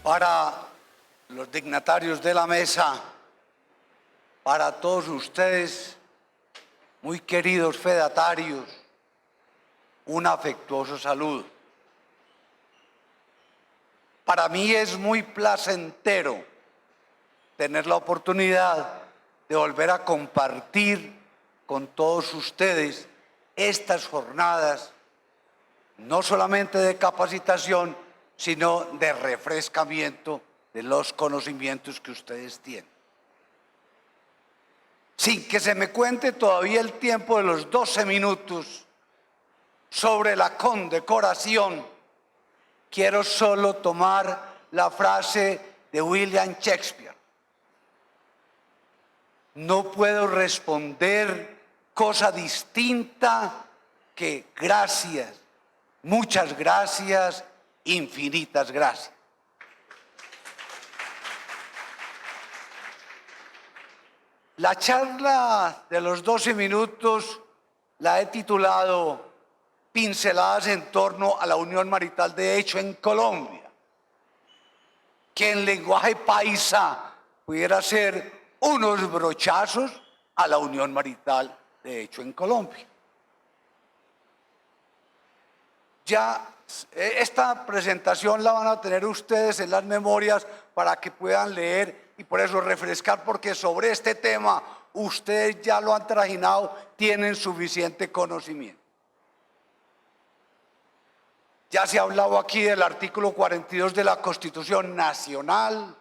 para los dignatarios de la mesa, para todos ustedes, muy queridos fedatarios, un afectuoso saludo. Para mí es muy placentero tener la oportunidad de volver a compartir con todos ustedes estas jornadas, no solamente de capacitación, sino de refrescamiento de los conocimientos que ustedes tienen. Sin que se me cuente todavía el tiempo de los 12 minutos sobre la condecoración, quiero solo tomar la frase de William Shakespeare. No puedo responder cosa distinta que gracias, muchas gracias, infinitas gracias. La charla de los 12 minutos la he titulado Pinceladas en torno a la unión marital de hecho en Colombia, que en lenguaje paisa pudiera ser unos brochazos a la unión marital de hecho en Colombia. Ya esta presentación la van a tener ustedes en las memorias para que puedan leer y por eso refrescar, porque sobre este tema ustedes ya lo han trajinado, tienen suficiente conocimiento. Ya se ha hablado aquí del artículo 42 de la Constitución Nacional,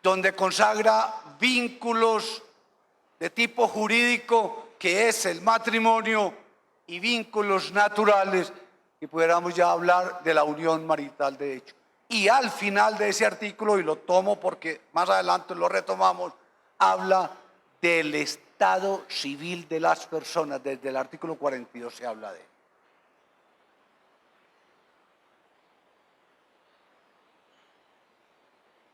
donde consagra vínculos de tipo jurídico, que es el matrimonio, y vínculos naturales, que pudiéramos ya hablar de la unión marital de hecho. Y al final de ese artículo, y lo tomo porque más adelante lo retomamos, habla del estado civil de las personas. Desde el artículo 42 se habla de él.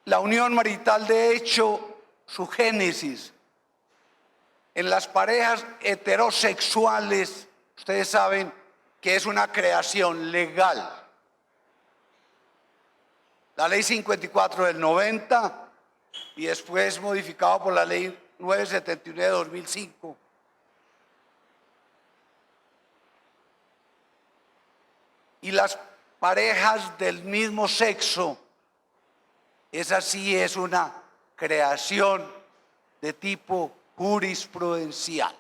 La unión marital de hecho, su génesis en las parejas heterosexuales, ustedes saben que es una creación legal. La ley 54 del 90 y después modificado por la ley 979 de 2005. Y las parejas del mismo sexo, esa sí es una creación de tipo jurisprudencial.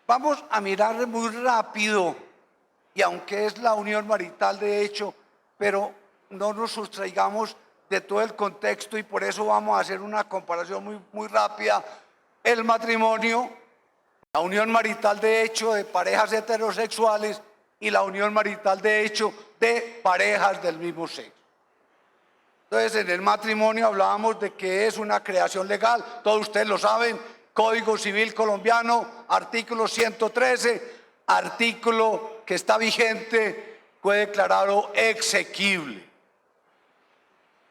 Vamos a mirar muy rápido, y aunque es la unión marital de hecho, pero no nos sustraigamos de todo el contexto y por eso vamos a hacer una comparación muy rápida. El matrimonio, la unión marital de hecho de parejas heterosexuales y la unión marital de hecho de parejas del mismo sexo. Entonces, en el matrimonio hablábamos de que es una creación legal, todos ustedes lo saben, Código Civil colombiano, artículo 113, artículo que está vigente, fue declarado exequible.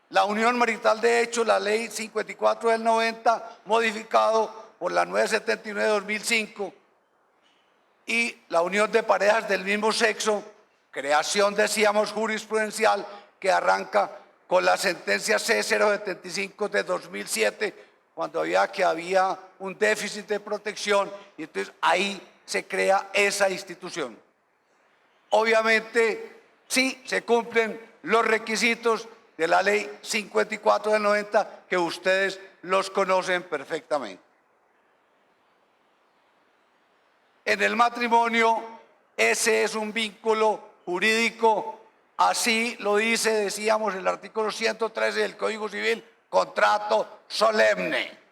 La unión marital de hecho, la ley 54 del 90, modificado por la 979 de 2005, y la unión de parejas del mismo sexo, creación, decíamos, jurisprudencial, que arranca con la sentencia C075 de 2007, cuando había un déficit de protección, y entonces ahí se crea esa institución. Obviamente, sí se cumplen los requisitos de la ley 54 del 90, que ustedes los conocen perfectamente. En el matrimonio, ese es un vínculo jurídico, así lo dice, decíamos, el artículo 113 del Código Civil, contrato solemne.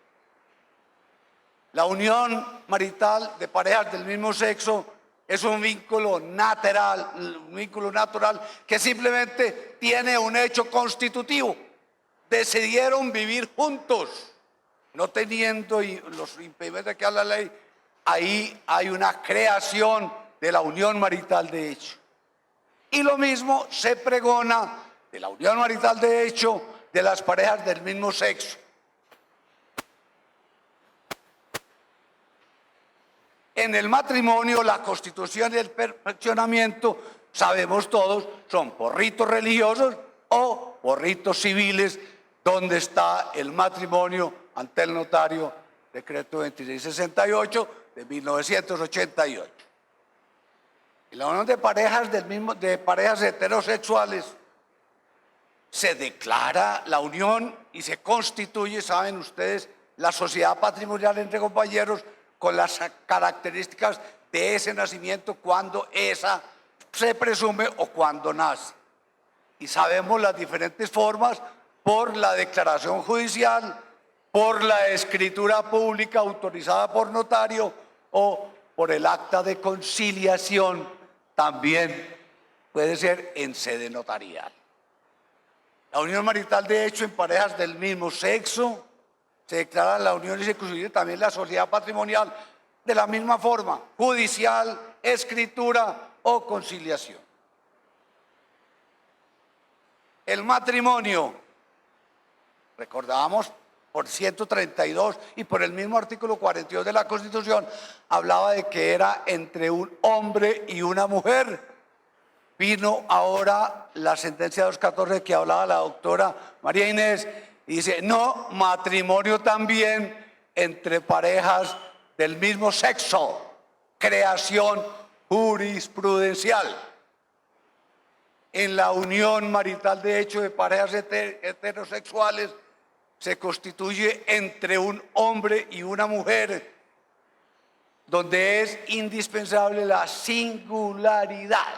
La unión marital de parejas del mismo sexo es un vínculo natural que simplemente tiene un hecho constitutivo. Decidieron vivir juntos, no teniendo los impedimentos que habla la ley. Ahí hay una creación de la unión marital de hecho. Y lo mismo se pregona de la unión marital de hecho de las parejas del mismo sexo. En el matrimonio, la constitución y el perfeccionamiento, sabemos todos, son por ritos religiosos o por ritos civiles, donde está el matrimonio ante el notario, decreto 2668 de 1988. En la unión de parejas de parejas heterosexuales se declara la unión y se constituye, saben ustedes, la sociedad patrimonial entre compañeros con las características de ese nacimiento, cuando esa se presume o cuando nace. Y sabemos las diferentes formas: por la declaración judicial, por la escritura pública autorizada por notario o por el acta de conciliación, también puede ser en sede notarial. La unión marital de hecho en parejas del mismo sexo se declara la unión y se constituye también la sociedad patrimonial de la misma forma: judicial, escritura o conciliación. El matrimonio, recordábamos, por 132 y por el mismo artículo 42 de la Constitución, hablaba de que era entre un hombre y una mujer. Vino ahora la sentencia 214 que hablaba la doctora María Inés y dice: no, matrimonio también entre parejas del mismo sexo, creación jurisprudencial. En la unión marital de hecho de parejas heterosexuales se constituye entre un hombre y una mujer, donde es indispensable la singularidad.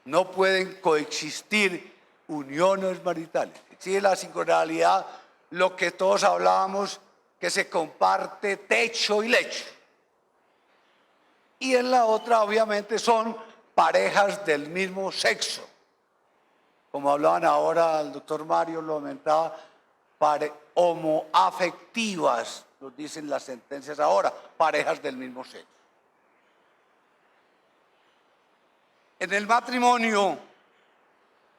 No pueden coexistir uniones maritales. Exige la singularidad, lo que todos hablábamos, que se comparte techo y lecho. Y en la otra, obviamente, son parejas del mismo sexo. Como hablaban ahora, el doctor Mario lo comentaba, homoafectivas, nos dicen las sentencias ahora, parejas del mismo sexo. En el matrimonio,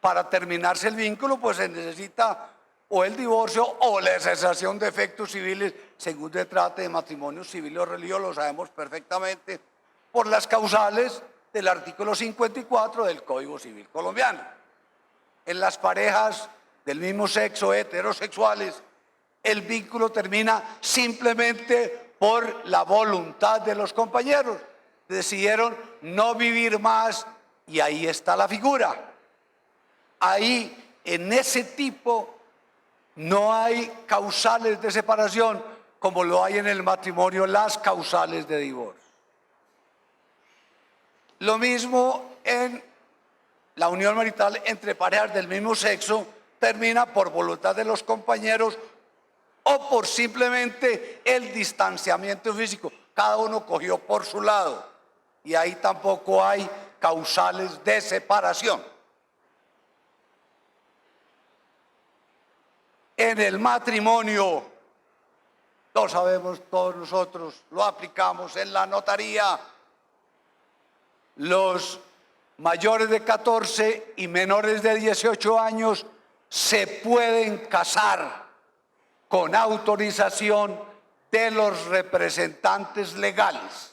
para terminarse el vínculo, pues se necesita o el divorcio o la cesación de efectos civiles, según se trate de matrimonio civil o religioso, lo sabemos perfectamente, por las causales del artículo 54 del Código Civil colombiano. En las parejas del mismo sexo heterosexuales, el vínculo termina simplemente por la voluntad de los compañeros. Decidieron no vivir más y ahí está la figura. Ahí, en ese tipo, no hay causales de separación como lo hay en el matrimonio las causales de divorcio. Lo mismo en la unión marital entre parejas del mismo sexo, termina por voluntad de los compañeros o por simplemente el distanciamiento físico. Cada uno cogió por su lado y ahí tampoco hay causales de separación. En el matrimonio, lo sabemos todos nosotros, lo aplicamos en la notaría. Los mayores de 14 y menores de 18 años se pueden casar con autorización de los representantes legales,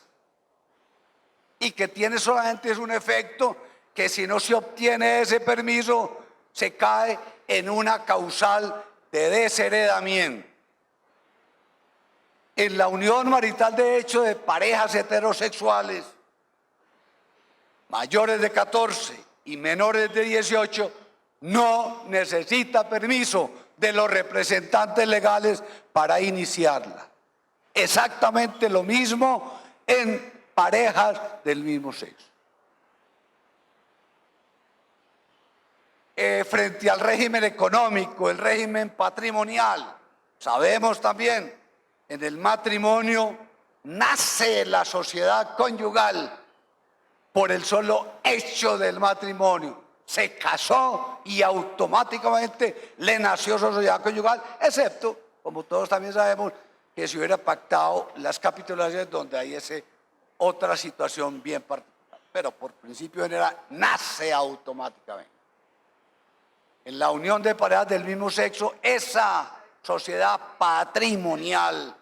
y que tiene solamente un efecto, que si no se obtiene ese permiso se cae en una causal de desheredamiento. En la unión marital de hecho de parejas heterosexuales mayores de 14 y menores de 18 no necesita permiso de los representantes legales para iniciarla. Exactamente lo mismo en parejas del mismo sexo. Frente al régimen económico, el régimen patrimonial, sabemos también, en el matrimonio nace la sociedad conyugal por el solo hecho del matrimonio. Se casó y automáticamente le nació su sociedad conyugal, excepto, como todos también sabemos, que se hubiera pactado las capitulaciones donde hay otra situación bien particular. Pero por principio general nace automáticamente. En la unión de parejas del mismo sexo, esa sociedad patrimonial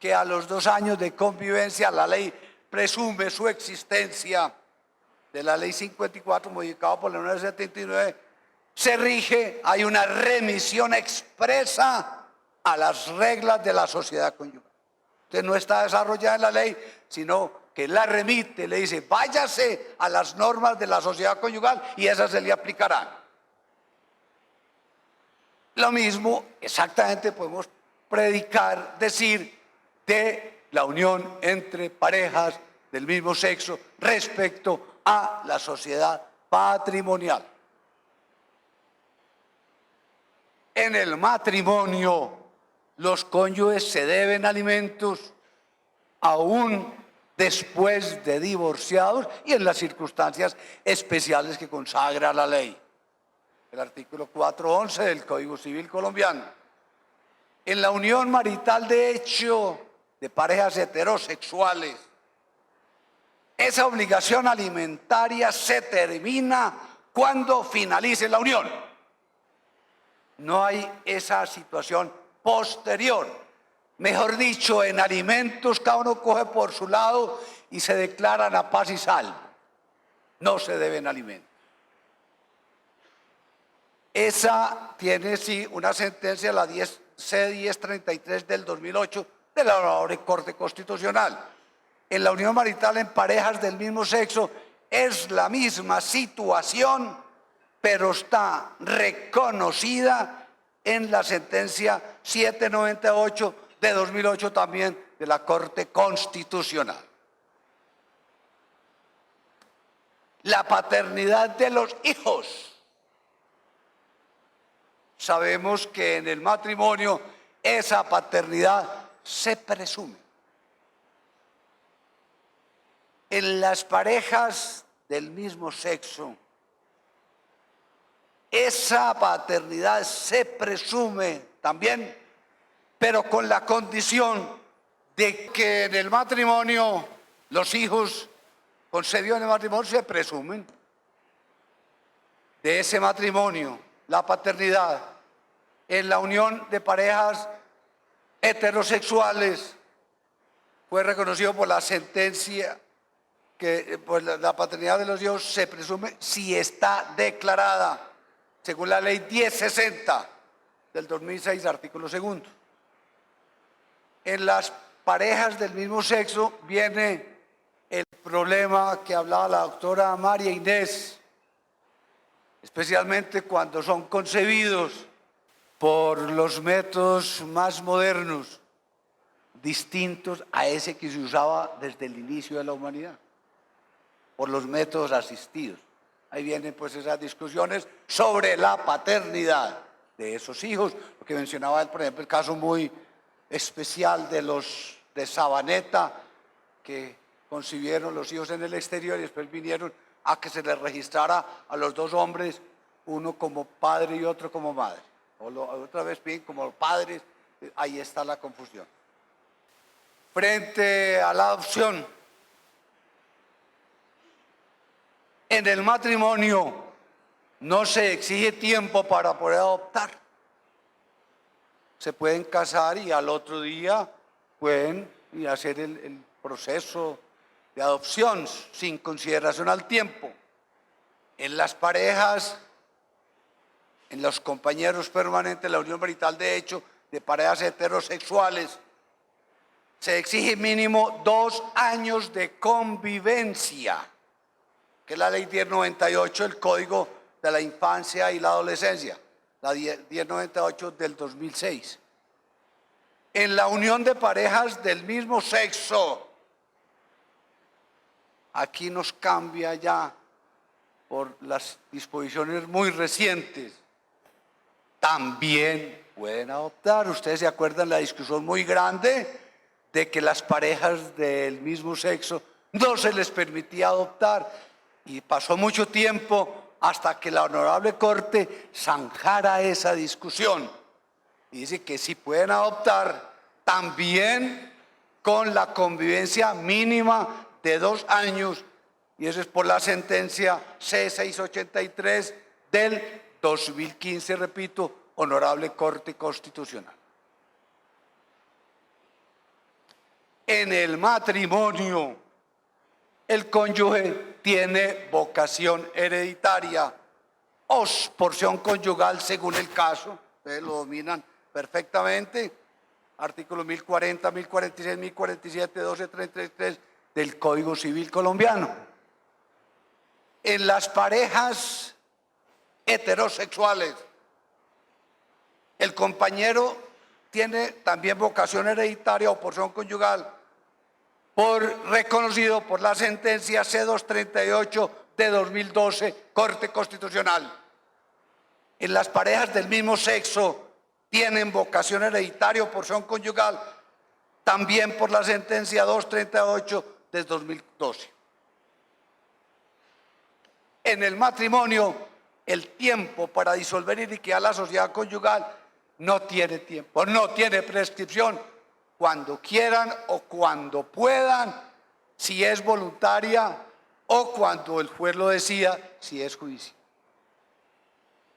que a los 2 años de convivencia la ley presume su existencia, de la ley 54 modificada por la ley 79, se rige, hay una remisión expresa a las reglas de la sociedad conyugal. Entonces no está desarrollada en la ley, sino que la remite, le dice, váyase a las normas de la sociedad conyugal y esas se le aplicarán. Lo mismo, exactamente, podemos predicar, decir, de la unión entre parejas del mismo sexo respecto a la sociedad patrimonial. En el matrimonio, los cónyuges se deben alimentos aún después de divorciados y en las circunstancias especiales que consagra la ley. El artículo 411 del Código Civil colombiano. En la unión marital de hecho de parejas heterosexuales, esa obligación alimentaria se termina cuando finalice la unión. No hay esa situación posterior. Mejor dicho, en alimentos cada uno coge por su lado y se declaran a paz y salvo. No se deben alimentos. Esa tiene sí una sentencia, la C-1033 del 2008 de la Honorable Corte Constitucional. En la unión marital en parejas del mismo sexo es la misma situación, pero está reconocida en la sentencia 798 de 2008 también de la Corte Constitucional. La paternidad de los hijos. Sabemos que en el matrimonio esa paternidad se presume. En las parejas del mismo sexo, esa paternidad se presume también, pero con la condición de que en el matrimonio los hijos concedidos en el matrimonio se presumen de ese matrimonio, la paternidad. En la unión de parejas heterosexuales fue reconocido por la sentencia que pues, la paternidad de los hijos se presume si está declarada, según la ley 1060 del 2006, artículo 2. En las parejas del mismo sexo viene el problema que hablaba la doctora María Inés, especialmente cuando son concebidos por los métodos más modernos, distintos a ese que se usaba desde el inicio de la humanidad, por los métodos asistidos. Ahí vienen pues esas discusiones sobre la paternidad de esos hijos, lo que mencionaba él, por ejemplo, el caso muy especial de los de Sabaneta, que concibieron los hijos en el exterior y después vinieron a que se les registrara a los dos hombres, uno como padre y otro como madre. Otra vez bien como padres, ahí está la confusión. Frente a la adopción, en el matrimonio no se exige tiempo para poder adoptar. Se pueden casar y al otro día pueden hacer el proceso de adopción sin consideración al tiempo. En las parejas, en los compañeros permanentes, la unión marital de hecho de parejas heterosexuales, se exige mínimo 2 años de convivencia, que es la ley 1098 del Código de la Infancia y la Adolescencia, la 1098 del 2006. En la unión de parejas del mismo sexo, aquí nos cambia ya por las disposiciones muy recientes, también pueden adoptar. Ustedes se acuerdan la discusión muy grande de que las parejas del mismo sexo no se les permitía adoptar y pasó mucho tiempo hasta que la Honorable Corte zanjara esa discusión y dice que sí pueden adoptar también con la convivencia mínima de 2 años, y eso es por la sentencia C-683 del 2015, repito, Honorable Corte Constitucional. en el matrimonio, el cónyuge tiene vocación hereditaria o porción conyugal según el caso. Ustedes lo dominan perfectamente. Artículos 1040, 1046, 1047, 1233 del Código Civil colombiano. En las parejas heterosexuales, el compañero tiene también vocación hereditaria o porción conyugal reconocido por la sentencia C238 de 2012, Corte Constitucional. En las parejas del mismo sexo tienen vocación hereditaria o porción conyugal también por la sentencia 238 de 2012. En el matrimonio, el tiempo para disolver y liquidar la sociedad conyugal no tiene tiempo, no tiene prescripción. Cuando quieran o cuando puedan, si es voluntaria o cuando el juez lo decida, si es juicio.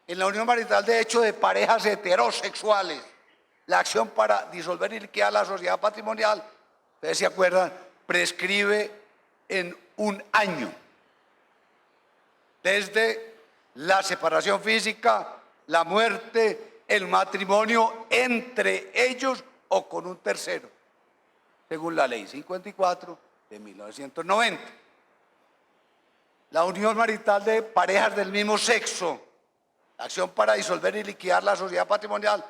En la unión marital de hecho de parejas heterosexuales, la acción para disolver y liquidar la sociedad patrimonial, ustedes se acuerdan, prescribe en 1 año. Desde la separación física, la muerte, el matrimonio entre ellos o con un tercero, según la ley 54 de 1990. La unión marital de parejas del mismo sexo, la acción para disolver y liquidar la sociedad patrimonial,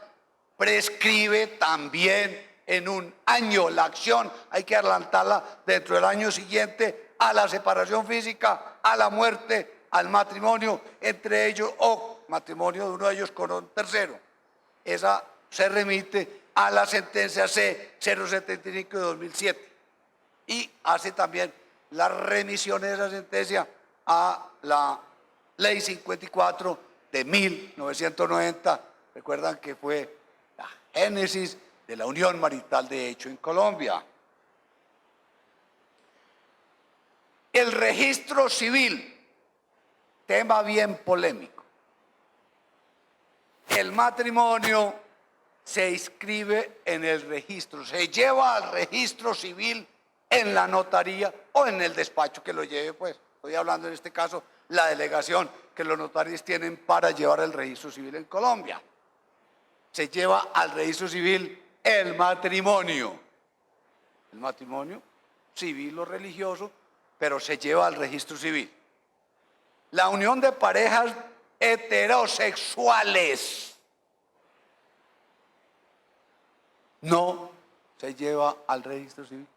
prescribe también en 1 año. La acción hay que adelantarla dentro del año siguiente a la separación física, a la muerte, al matrimonio entre ellos o matrimonio de uno de ellos con un tercero. Esa se remite a la sentencia C075 de 2007 y hace también la remisión de esa sentencia a la ley 54 de 1990. Recuerdan que fue la génesis de la unión marital de hecho en Colombia. El registro civil, tema bien polémico. El matrimonio se inscribe en el registro, se lleva al registro civil en la notaría o en el despacho que lo lleve, pues. Estoy hablando en este caso la delegación que los notarios tienen para llevar el registro civil en Colombia. Se lleva al registro civil el matrimonio civil o religioso, pero se lleva al registro civil. La unión de parejas heterosexuales no se lleva al registro civil.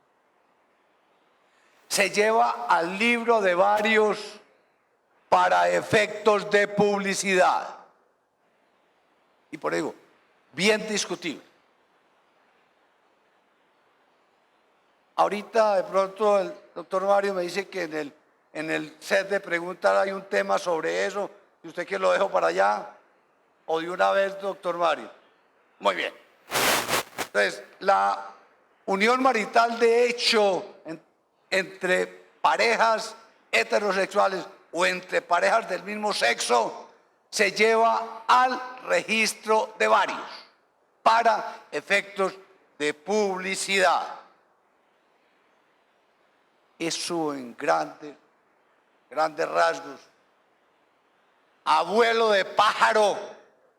Se lleva al libro de varios para efectos de publicidad. Y por ello, bien discutible. Ahorita de pronto el doctor Mario me dice que en el set de preguntas hay un tema sobre eso. ¿Y usted quiere lo dejo para allá? ¿O de una vez, doctor Mario? Muy bien. Entonces, la unión marital de hecho entre parejas heterosexuales o entre parejas del mismo sexo se lleva al registro de varios para efectos de publicidad. Eso en grandes rasgos. Abuelo de pájaro,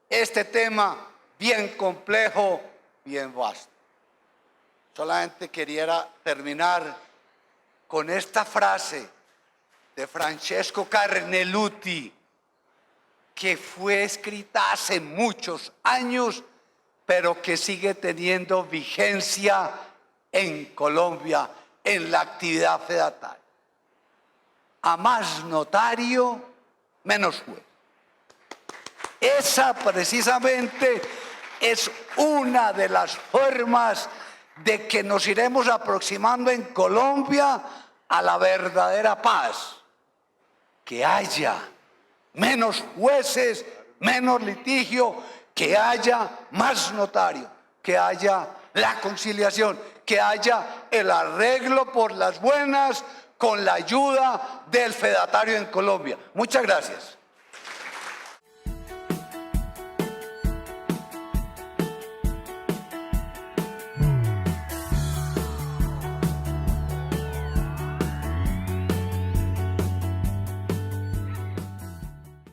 este tema bien complejo, bien vasto. Solamente quería terminar con esta frase de Francesco Carneluti, que fue escrita hace muchos años, pero que sigue teniendo vigencia en Colombia en la actividad fedataria. A más notario, menos juez. Esa precisamente es una de las formas de que nos iremos aproximando en Colombia a la verdadera paz. Que haya menos jueces, menos litigio, que haya más notario, que haya la conciliación, que haya el arreglo por las buenas con la ayuda del fedatario en Colombia. Muchas gracias.